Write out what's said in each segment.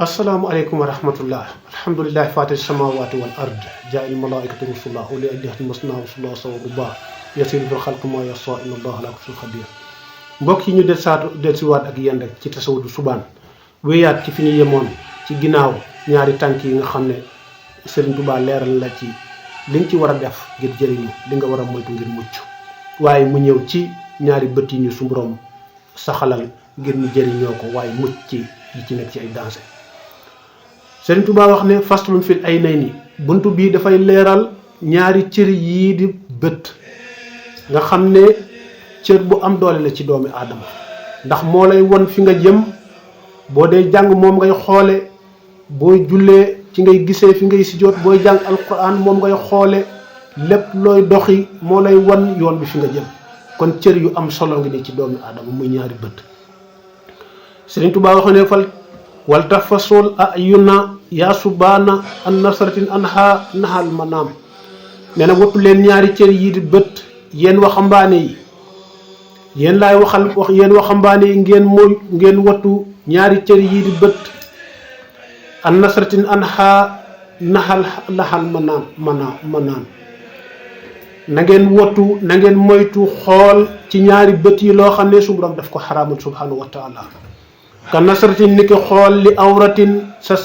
السلام عليكم ورحمة الله. الحمد لله فاتح السماوات والأرض جاء الملائكة رسل الله أولي أجنحة مثنى وثلاث ورباع يسير في الخلق ما يشاء إن الله على كل شيء قدير. mbokk yi ñu dellusiwaat ak yéen rek ci tasawudu subaan wéyaat ci fi ñu yemoon ci ginnaaw ñaari tànk yi nga xam ne Serigne Touba leeral la ci liñ ci war a def ngir jëriñu li nga war a moytu ngir mucc waaye mu ñëw ci ñaari bët yi ñu su borom saxalal ngir ñu jëriñoo ko waaye mucc ci yi ci nekk ci ay danger. Serigne Touba wax ne faslun fil aynayni buntu bii dafay leeral ñaari cër yii di bët nga xam ne cër bu am doole la ci doomi aadama ndax moo lay won fi nga jëm boo dee jàng moom ngay xoole booy jullee ci ngay gisee fi ngay sujjóot booy jàng alquran moom ngay xoole lépp looy doxi moo lay won yoon bi fi nga jëm kon cër yu am solo ngi ne ci doomi aadama muy ñaari bët. Serigne Touba wax ne fal wal tafasul ayuna yaa subaana an nasratin anha nahal manaam nee na wattu leen ñaari cër yi di bët yéen waxambaane yi yéen laay yéen waxambaane yi ngeen wattu ñaari cër yi di bët an nasratin anha nahal manaan na ngeen wattu na ngeen moytu xool ci ñaari bët yi loo xam ne su borom daf ko xaraamal subhanahu wa taala ka nasratin ni ki xool li awratin sa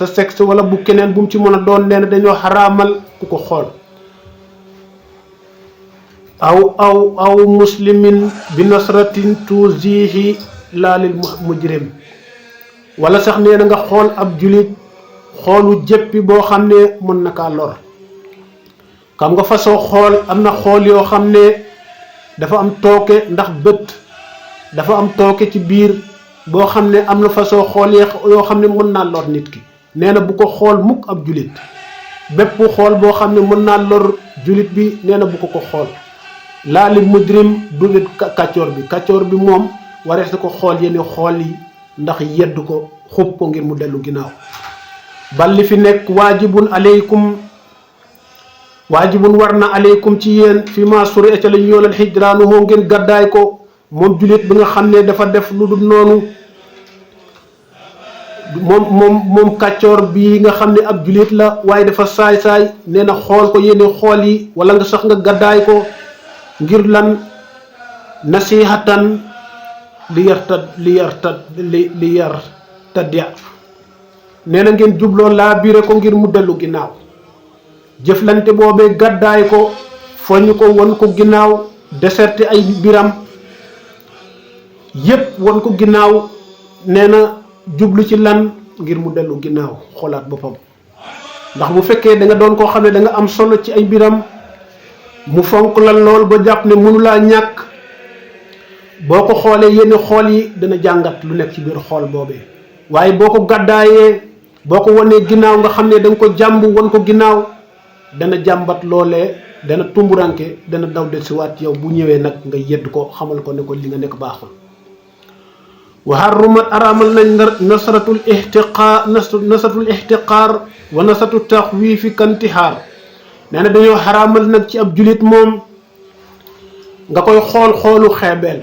sexe wala bu keneen bu mu ci mën a doon nee na dañoo xaraamal ku ko xool aw muslimin bi nasratin tuzihi laalil mujrim wala sax nee na nga xool ab julit xoolu jëppi boo xam ne mën na kaa lor xam nga façon xool am na xool yoo xam ne dafa am tooke ndax bët dafa am tooke ci biir boo xam ne am na façon xool yoo xam ne mën naa lor nit ki nee na bu ko xool mukk ab julit bépp xool boo xam ne mën naa lor julit bi nee na bu ko xool laali mujrim du nit kàccoor bi moom warees na ko xool yenn xool yi ndax yedd ko xub ko ngir mu dellu ginnaaw bal li fi nekk waajibun war na aleykum ci yéen fi ma suri ca la ñu yoolal xijraanu moo ngeen gàddaay ko moom julit bi nga xam ne dafa def lu dul noonu moom kàccoor bii nga xam ne ab julit la waaye dafa saay-saay nee na xool ko yenn xool yi wala nga sax nga gàddaay ko ngir lan nasihatan li yartaddi nee na ngeen jubloo laa biire ko ngir mu dellu ginnaaw jëflante boobee gàddaay ko foñ ko won ko ginnaaw déserté ay biram yépp won ko ginnaaw nee na jublu ci lan ngir mu dellu ginnaaw xoolaat boppam ndax bu fekkee da nga doon koo xam ne da nga am solo ci ay biram mu fonk la lool ba jàpp ne mënulaa ñàkk boo ko xoolee yenn xool yi dana jàngat lu nekk ci biir xool boobee waaye boo ko gàddaayee boo ko wanee ginnaaw nga xam ne da nga ko jàmb wan ko ginnaaw dana jàmbat loolee dana tumburanke dana daw del si waat yow bu ñëwee nag nga yedd ko xamal ko ne ko li nga nekk baaxul. wa harrumat araamal nañ nasratul ihtiqaar wa nasratu taxwiifi kantihaar nee na dañoo xaraamal nag ci ab julit moom nga koy xoolu xeebeel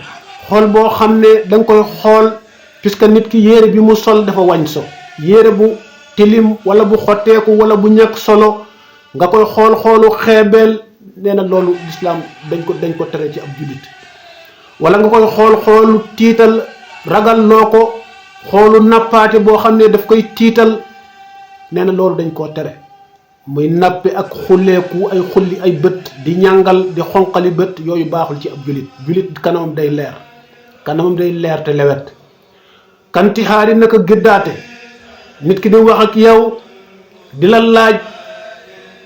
xool boo xam ne da nga koy xool puisque nit ki yére bi mu sol dafa wañ so yére bu tilim wala bu xotteeku wala bu ñàkk solo nga koy xoolu xeebeel nee na loolu lislaam dañ ko tere ci ab julit wala nga koy xoolu tiital ragal loo ko xoolu nappaate boo xam ne daf koy tiital nee na loolu dañ koo tere muy nappi ak xulleeku ay xulli ay bët di ñàngal di xonqali bët yooyu baaxul ci ab julit kanamam day leer te lewet kantixaari naka gëddaate nit ki di wax ak yow di la laaj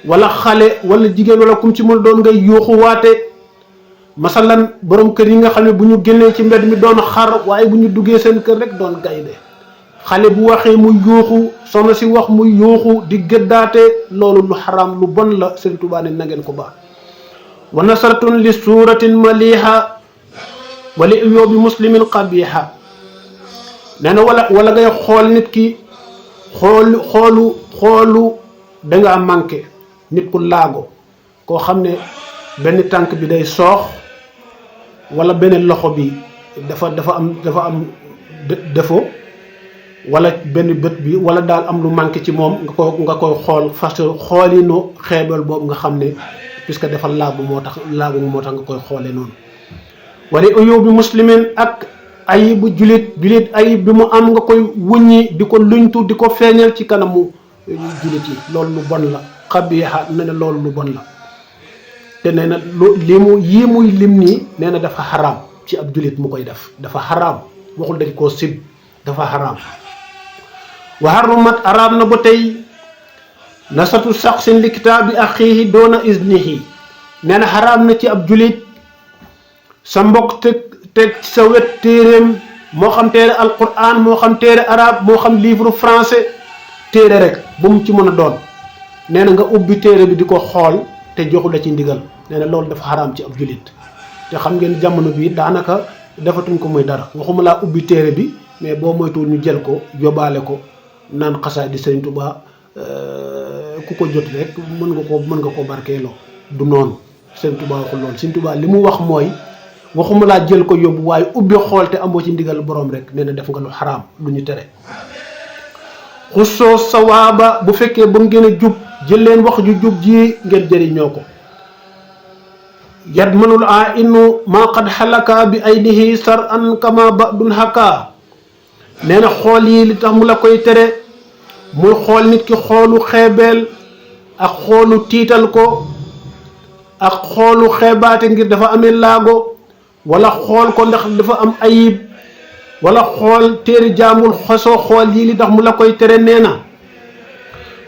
wala xale wala jigéen wala kum ci mën doon ngay yuuxuwaate masalan borom kër yi nga xam ne bu ñu génnee ci mbedd mi doon xar waaye bu ñu duggee seen kër rek doon gaynde xale bu waxee mu yuuxu soxna si wax mu yuuxu di gëddaate loolu lu xaraam lu bon la Serigne Touba ne na ngeen ko baax wa nasratun li suratin maliha wa li uyubi muslimin qabiha nee na wala ngay xool nit ki xoolu dangaa manqué nit ku laago koo xam ne benn tànk bi day soox wala benn loxo bi dafa am défaut wala benn bët bi wala daal am lu manqué ci moom nga koy xool fas xoolinu xeebal boobu nga xam ne puisque dafa laabu moo tax nga koy xoolee noonu. wala uyubi muslimin ak ayibu julit ayib bi mu am nga koy wuññi di ko luñtu di ko feeñal ci kanamu julit yi loolu lu bon la xabiixa ne ne loolu lu bon la te nee na yii muy lim nii nee na dafa xaraam ci ab julit mu koy def dafa xaraam waxul dañ koo sib dafa xaraam. wa harumat araam na ba tey nasatu saxsin li kitaabi axiihi doona iznihi nee na xaraam na ci ab julit sa mbokk teg sa wet téeréem moo xam téere alquran moo xam téere arabe moo xam livre français téere rek bu mu ci mën a doon nee na nga ubbi téere bi di ko xool te joxu la ci ndigal nee na loolu dafa xaraam ci ab julit te xam ngeen jamono bi daanaka defatuñ ko muy dara waxuma laa ubbi téere bi mais boo moytuwul ñu jël ko yóbbaale ko naan xasaay di Sëriñ Tuubaa ku ko jot rek mën nga ko barkeeloo du noonu Sëriñ Tuubaa waxul loolu Sëriñ Tuubaa li mu wax mooy waxuma laa jël ko yóbbu waaye ubbi xool te amoo ci ndigal borom rek nee na def nga lu xaraam lu ñu tere. xusoo sawaaba bu fekkee ba ngeen a jub jël leen wax ju jub ji ngeen jëriñoo ko. yat mënul a innu maa qad xalaka bi aynihi sar an kama badun haka nee na xool yi li tax mu la koy tere muy xool nit ki xoolu xeebeel ak xoolu tiital ko ak xoolu xeebaate ngir dafa amee laago wala xool ko ndax dafa am ayib wala xool téere jaamul xosoo xool yi li tax mu la koy tere nee na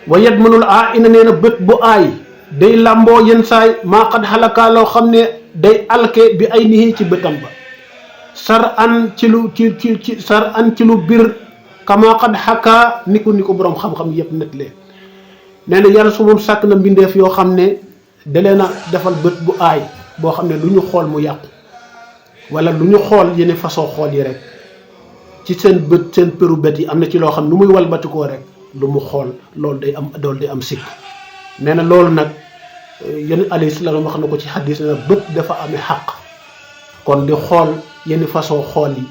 wa yat mënul a ina nee na bët bu aay day làmboo yenn saay maa xad xalakaa loo xam ne day alke bi ay nihi ci bëtam ba sar an ci lu bir kama xad xakaa ni ko boroom xam-xam yëpp netlee nee na yàlla su moom sàkk na mbindeef yoo xam ne da leen a defal bët bu aay boo xam ne lu ñu xool mu yàqu wala lu ñu xool yenn façon xool yi rek ci seen bët seen përu bët yi am na ci loo xam ne lu muy walbatikoo rek lu mu xool loolu day am sikk nee na loolu nag yenn alayhi salaam wax na ko ci xadis na bët dafa amee xaq kon di xool yenn façon xool yi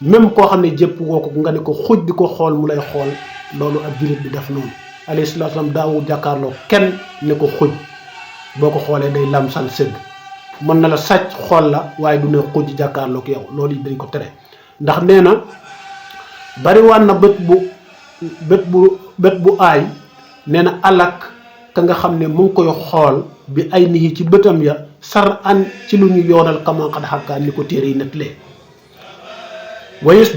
même koo xam ne jëpp woo ko nga ne ko xuj di ko xool mu lay xool loolu ab jullit bi def noonu alayhi salaam daawu jàkkaarloo kenn ne ko xuj boo ko xoolee day lamsal sëgg mën na la sàcc xool la waaye du ne xuj jàkkaarloo ak yow loolu yi dañ ko tere ndax nee na bariwaan na bët bu aay nee na alak ka nga xam ne mu ngi koy xool bi ay nihi ci bëtam ya sar an ci lu ñu yoonal kaman xad xakkaan ni ko téere yi netlee wayes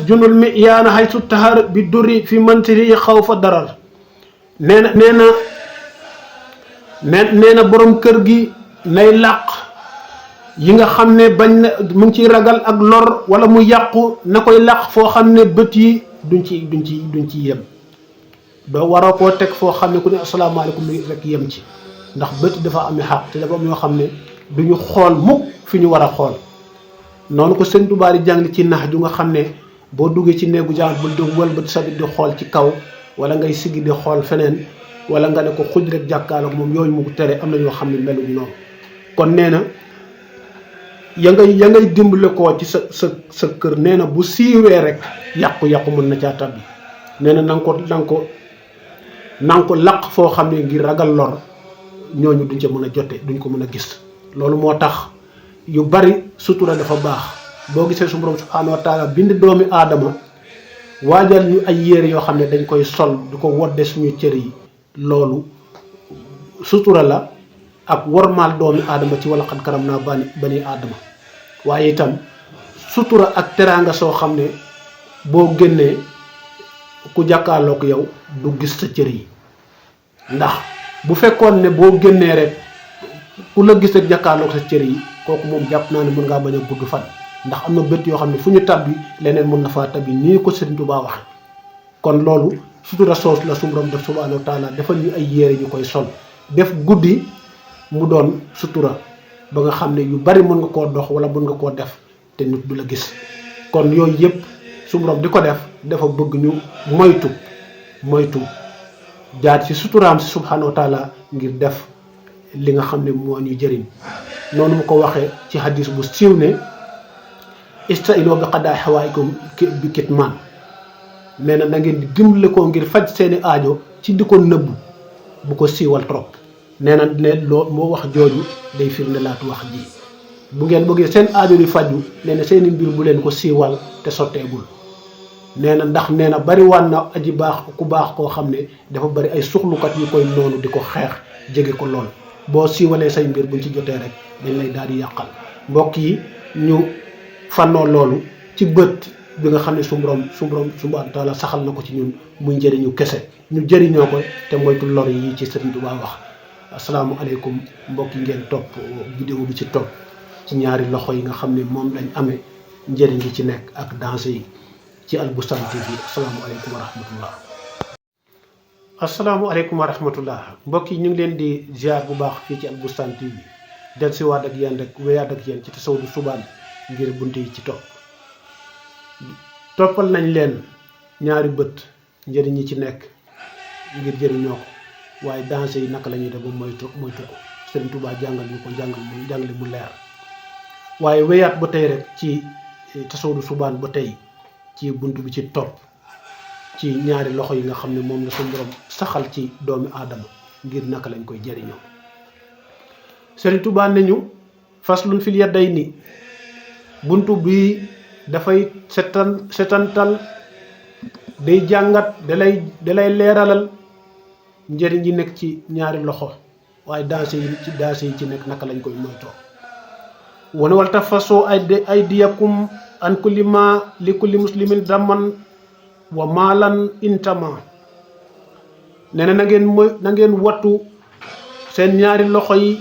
junul mi yaana xay su taxar bi duri fi mantiri xaw fa darar nee na borom kër gi nay làq yi nga xam ne bañ na mu ngi ciy ragal ak lor wala mu yàqu na koy làq foo xam ne bët yi duñ ci yem doo waroo koo teg foo xam ne ku ne asalaamaaleykum rek yem ci ndax bët dafa amee xaq te dafa am yoo xam ne duñu xool mukk fi ñu war a xool noonu ko Sëñ Tuubaa di jàngale ci nax ju nga xam ne boo duggee ci néegu jàng bul di wëlbati sabit di xool ci kaw wala ngay siggi di xool feneen wala nga ne ko xuj rek jàkkaarloog moom yooyu mu tere am na ñoo xam ne meluñu noonu kon nee na ya ngay dimbale koo ci sa kër nee na bu siiwee rek yàqu-yàqu mën na caa tabbi nee na na nga ko laq foo xam ne ngir ragal lor ñooñu duñ ca mën a jote duñ ko mën a gis loolu moo tax yu bari sutura dafa baax boo gisee su borom subhaanahu wa taala bind doomi aadama waajal ñu ay yére yoo xam ne dañ koy sol di ko wodde suñu cër yi loolu sutura la ak wormaal doomi aadama ci wala xad karam naa bani aadama waaye itam sutura ak teraanga soo xam ne boo génnee ku jàkkaarloog yow du gis sa cër yi ndax bu fekkoon ne boo génnee rek ku la gis rek jàkkaarloog sa cër yi kooku moom jàpp naa ne mën ngaa bañ a gudd fan ndax am na bët yoo xam ne fu ñu tabbi leneen mën na faa tabbi nii ko Sëriñ Tuubaa wax kon loolu sutura soos la suñu borom def subhaanahu wa taala defal ñu ay yére ñu koy sol def guddi mu doon sutura ba nga xam ne yu bari mën nga koo dox wala mën nga koo def te nit du la gis kon yooyu yëpp suñu borom di ko def dafa bëgg ñu moytu jaar ci suturaam si subhaanahu wa taala ngir def li nga xam ne moo ñu jëriñ noonu mu ko waxee ci hadis bu siiw ne istainoo bi qadaa xawaayikum bi kitmaan nee na ngeen di dimbale ko ngir faj seeni aajo ci di ko nëbbu bu ko siiwal trop nee na ne loo moo wax jooju day firnde laatu wax ji bu ngeen bëggee seen aajo di faju nee na seeni mbir bu leen ko siiwal te sotteegul nee na ndax nee na bari waan na aji baax ku baax koo xam ne dafa bari ay suxlukat yu koy noonu di ko xeex jege ko lool boo siiwalee say mbir buñ ci jotee rek dañ lay daal di yàqal mbokk yi ñu fannoo loolu ci bët bi nga xam ne su borom subhanahu wa taala saxal na ko ci ñun muy njëriñu kese ñu jëriñoo ko te moytu lor yi ci Sëriñ Tuubaa wax asalaamualeykum mbokk yi ngeen topp vidéo bi ci topp ci ñaari loxo yi nga xam ne moom lañ amee njëriñ li ci nekk ak danse yi ci Albustaan TV asalaamualeykum wa rahmatullah asalaamualeykum wa rahmatullah mbokk yi ñu ngi leen di ziar bu baax fii ci Albustaan TV del si waat ak yéen rek wéyaat ak yéen ci tasawudu subaan ngir bunt yi ci toppal nañ leen ñaari bët njëriñ yi ci nekk ngir jëriñoo ko waaye danse yi naka la ñuy def ba moytu ko Sëriñ Tuubaa jàngal ñu ko jàngale mu leer waaye wéyaat ba tey rek ci tasawudu subaan ba tey ci bunt bi ci topp ci ñaari loxo yi nga xam ne moom la suñu borom saxal ci doomi aadama ngir naka lañ koy jëriñoo Sëriñ Tuubaa nañu faslun fil yadayni buntu bi dafay setantal day jàngat dalay leeralal njëriñ yi nekk ci ñaari loxo waaye danse yi ci nekk naka lañ koy moytoo wane wal tafasoo ay diyakum an kulli ma li kulli muslimin daman wa maalan intama nee na na ngeen wattu seen ñaari loxo yi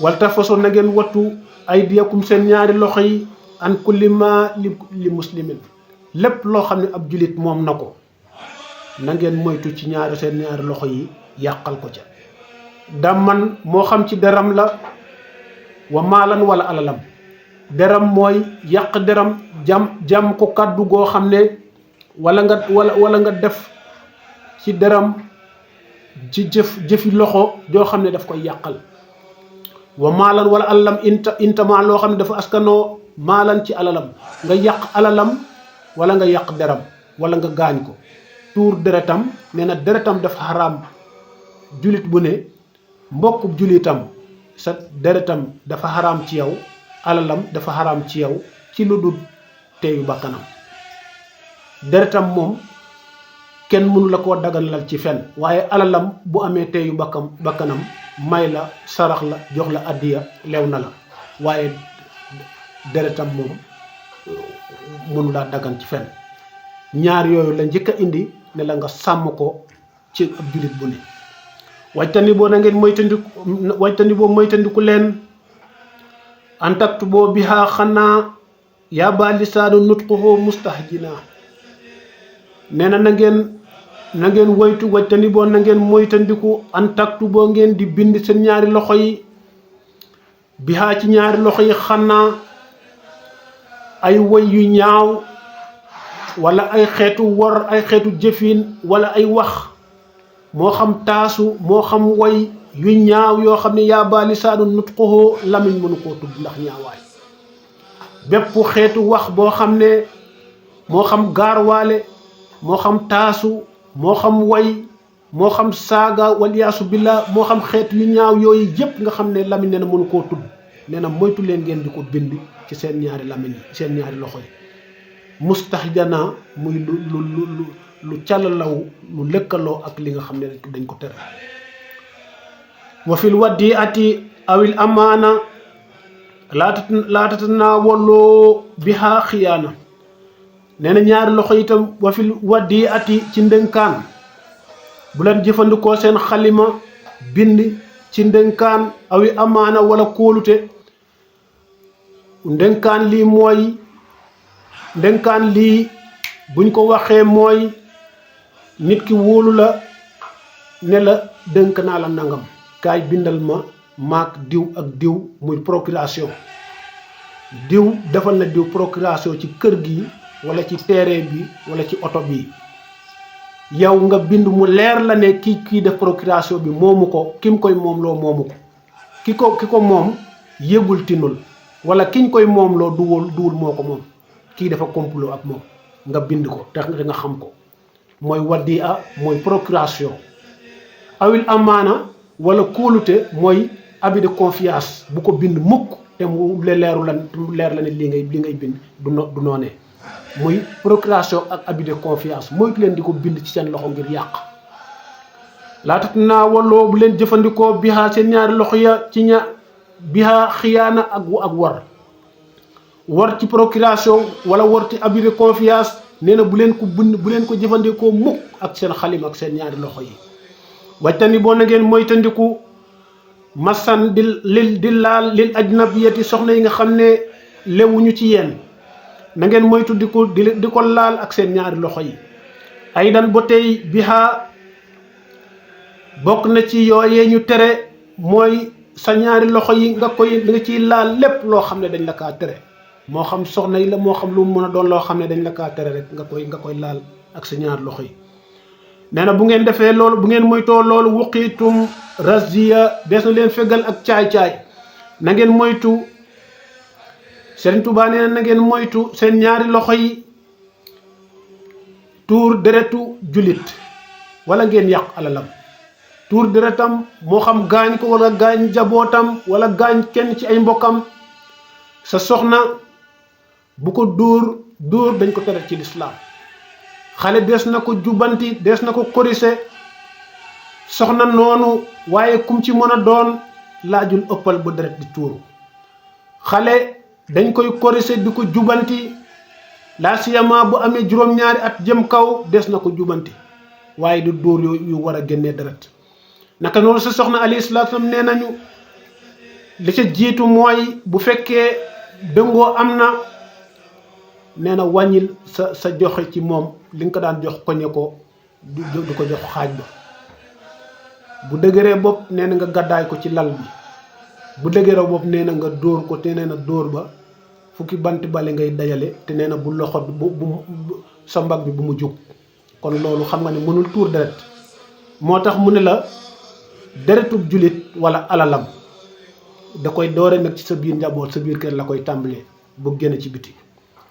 wal tafasoo na ngeen wattu ay diyakum seen ñaari loxo yi an kulli ma li muslimin lépp loo xam ne ab julit moom na ko na ngeen moytu ci seen ñaari loxo yi yàqal ko ca daman moo xam ci deram la wa maalan wala alalam deram mooy yàq deram jam ko kàddu goo xam ne wala nga def ci deram ci jëfi loxo joo xam ne daf koy yàqal wa maalan wala alalam intama loo xam ne dafa askanoo maalan ci alalam nga yàq alalam wala nga yàq deram wala nga gaañ ko tuur deretam nee na deretam dafa xaraam julit bu ne mbokku julitam sa deretam dafa xaraam ci yow alalam dafa xaraam ci yow ci lu dul teeyu bakkanam deretam moom kenn mënu la koo daganal ci fen waaye alalam bu amee teeyu bakkanam may la sarax la jox la addiya lew na la waaye deretam moom mënu laa dagan ci fen ñaar yooyu la njëkk a indi ne la nga sàmm ko ci ab julit bu ne wajtani boo na ngeen moytandiku leen antaktu boo bihaa xanaa yaa ba lisaanu nutquhu mustahjina nee na na ngeen woytu wajtani boo na ngeen moytandiku antaktu boo ngeen di bind seen ñaari loxo yi bihaa ci ñaari loxo yi xanaa ay woy yu ñaaw wala ay xeetu wor ay xeetu jëfin wala ay wax moo xam taasu moo xam woy yu ñaaw yoo xam ne yaa ba lisaanu nutquhu lamiñ mënu koo tudd ndax ñaawaay bépp xeetu wax boo xam ne moo xam gaarwaale moo xam taasu moo xam woy moo xam saaga waliyaasu billah moo xam xeetu yu ñaaw yooyu yëpp nga xam ne lamiñ nee na mënu koo tudd nee na moytu leen ngeen di ko bind ci seen ñaari lamiñ yi seen ñaari loxo yi mustahjana muy lu calalaw lu lëkkaloo ak li nga xam ne dañ ko tere wa fil wadiati awil amaana laatatana walloo bihaa xiyaana nee na ñaari loxo itam wa fil wadiati ci ndënkaan bu leen jëfandikoo seen xalima bind ci ndënkaan awi amaana wala kóolute ndënkaan lii buñ ko waxee mooy nit ki wóolu la ne la dënk naa la nangam kaay bindal ma maak diw ak diw muy procuration diw defal na diw procuration ci kër gi wala ci terrain bi wala ci oto bi yow nga bind mu leer la ne kii def procuration bi moomu ko kim koy moom loo moomu ko ki ko moom yëgul tinul wala kiñ koy moom loo duwul moo ko moom kii dafa complot ak moom nga bind ko te nga xam ko mooy wadi'a mooy procuration awil amaana wala kóolute mooy abus de confiance bu ko bind mukk te mu leer la ne li ngay bind du noonee muy procuration ak abus de confiance moytu leen di ko bind ci seen loxo ngir yàq laatat naa waloo bu leen jëfandikoo bihaa seen ñaari loxo ya ci bihaa xiyaana ak war ci procuration wala war ci abus de confiance nee na bu leen ko jëfandikoo mukk ak seen xalim ak seen ñaari loxo yi wajtani boo na ngeen moytandiku masan di laal lil ajnabiyati soxna yi nga xam ne lewuñu ci yéen na ngeen moytu di ko laal ak seen ñaari loxo yi ay dan ba tey bihaa bokk na ci yooyee ñu tere mooy sa ñaari loxo yi nga ciy laal lépp loo xam ne dañ la kaa tere moo xam soxna yi la moo xam lu mu mën a doon loo xam ne dañ la kaa tere rek nga koy laal ak sa ñaari loxo yi nee na bu ngeen defee loolu bu ngeen moytoo loolu wuqiitum razziya des na leen fegal ak caay-caay na ngeen moytu Sëriñ Tuubaa nee na ngeen moytu seen ñaari loxo yi tuur deretu jullit wala ngeen yàq alalam tuur deretam moo xam gaañ ko wala gaañ jabootam wala gaañ kenn ci ay mbokkam sa soxna bu ko dóor dañ ko tere ci lislaam xale des na ko jubbanti des na ko korise soxna noonu waaye kum ci mën a doon laajul ëppal ba deret di tuuru xale dañ koy korise di ko jubbanti laa siyama bu amee juróom-ñaari at jëm kaw des na ko jubbanti waaye du dóor yu war a génnee deret naka noonu sa soxna alayhi salaatu salaam nee nañu li ca jiitu mooy bu fekkee dëngoo am na nee na wàññil sa joxe ci moom li nga ko daan jox koñe ko du ko jox xaaj ba bu dëgëree bopp nee na nga gàddaay ko ci lal bi bu dëgëree bopp nee na nga dóor ko te nee na dóor ba fukki banti bale ngay dajale te nee na bu loxo bu sa mbag bi bu mu jug kon loolu xam nga ne mënul tuur deret moo tax mu ne la deretub julit wala alalam da koy doore nag ci sa biir njaboot sa biir kër la koy tàmbalee bu génn ci biti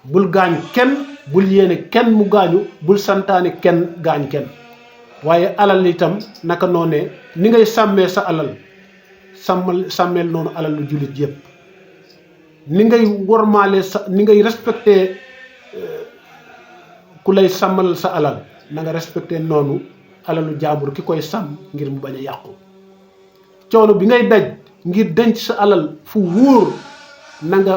bul gaañ kenn bul yéene kenn mu gaañu bul santaane kenn gaañ kenn waaye alal itam naka noonee ni ngay sàmmee sa alal sàmmeel noonu alal lu jullit yépp ni ngay wormaale ni ngay respecté ku lay sàmmal sa alal na nga respecté noonu alalu jaambur ki koy sàmm ngir mu bañ a yàqu coono bi ngay daj ngir denc sa alal fu wóor na nga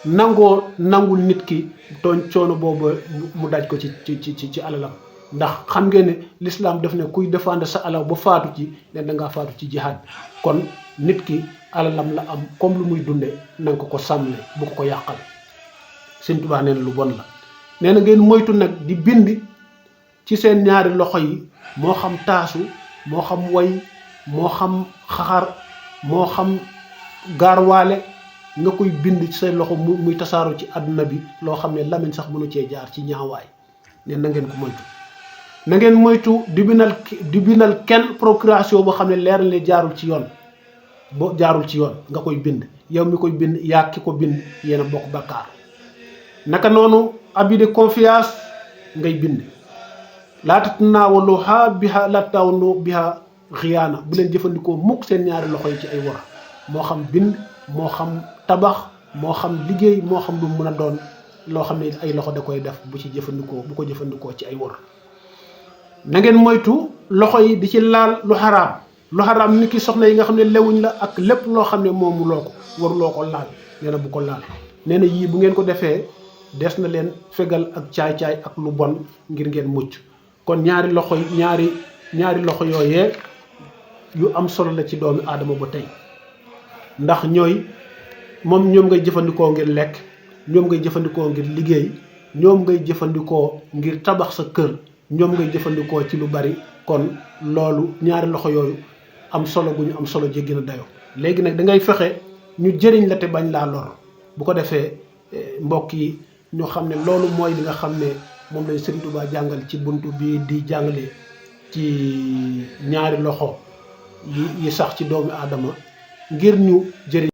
nangul nit ki tooñ coono boobu mu daj ko ci alalam ndax xam ngeen ne l'islam daf ne kuy défendre sa alal ba faatu ci ne da ngaa faatu ci jihaad kon nit ki alalam la am comme lu muy dunde na nga ko sàmmle bu ko yàqal Sëñ Tuubaa nee na lu bon la nee na ngeen moytu nag di bind ci seen ñaari loxo yi moo xam taasu moo xam way moo xam xaxar moo xam gaarwaale nga koy bind ci say loxo muy tasaaru ci àdduna bi loo xam ne lamiñ sax mënu cee jaar ci ñaawaay ne na ngeen ko moytu na ngeen moytu di bindal kenn procuration boo xam ne leer na jaarul ci yoon boo jaarul ci yoon nga koy bind yow mi koy bind yaa ki ko bind yéen a bokk bakkaar naka noonu abus de confiance ngay bind laata naawaloo xaa biha la taawaloo biha xiyaana bu leen jëfandikoo mukk seen ñaari loxo yi ci ay war moo xam bind moo xam tabax moo xam liggéey moo xam lu mën a doon loo xam ne ay loxo da koy def bu ko jëfandikoo ci ay war na ngeen moytu loxo yi di ci laal lu xaraam ni ki soxna yi nga xam ne lewuñ la ak lépp loo xam ne moomu loo ko waruloo ko laal nee na bu ko laal nee na yii bu ngeen ko defee des na leen fegal ak caay-caay ak lu bon ngir ngeen mucc kon ñaari loxo yooyee yu am solo la ci doomi aadama ba tey ndax ñoom ngay jëfandikoo ngir lekk ñoom ngay jëfandikoo ngir liggéey ñoom ngay jëfandikoo ngir tabax sa kër ñoom ngay jëfandikoo ci lu bari kon loolu ñaari loxo yooyu am solo gu ñu am solo jéggi na dayoo léegi nag da ngay fexe ñu jëriñ la te bañ laa lor bu ko defee mbokk yi ñu xam ne loolu mooy li nga xam ne moom lañ Sëriñ Tuubaa jàngal ci buntu bi di jàngale ci ñaari loxo yi sax ci doomu aadama ngir ñu jëriñ